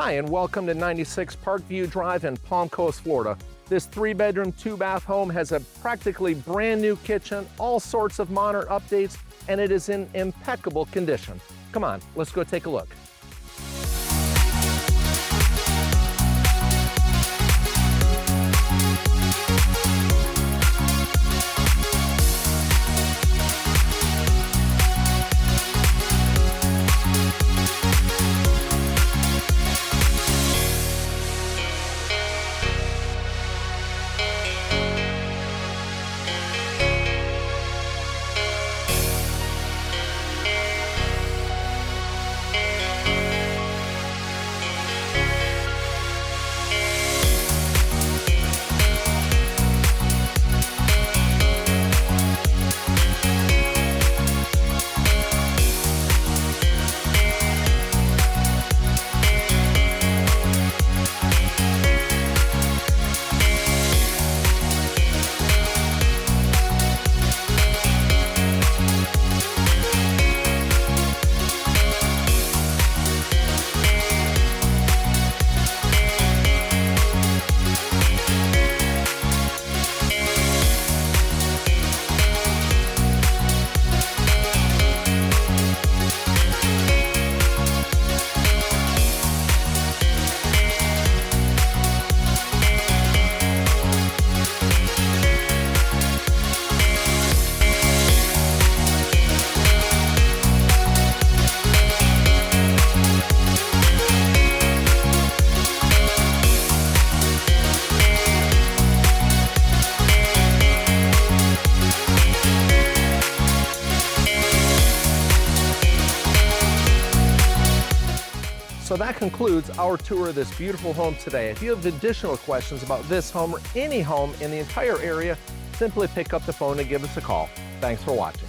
Hi, and welcome to 96 Parkview Drive in Palm Coast, Florida. This 3-bedroom, 2-bath home has a practically brand new kitchen, all sorts of modern updates, and it is in impeccable condition. Come on, let's go take a look. So that concludes our tour of this beautiful home today. If you have additional questions about this home or any home in the entire area, simply pick up the phone and give us a call. Thanks for watching.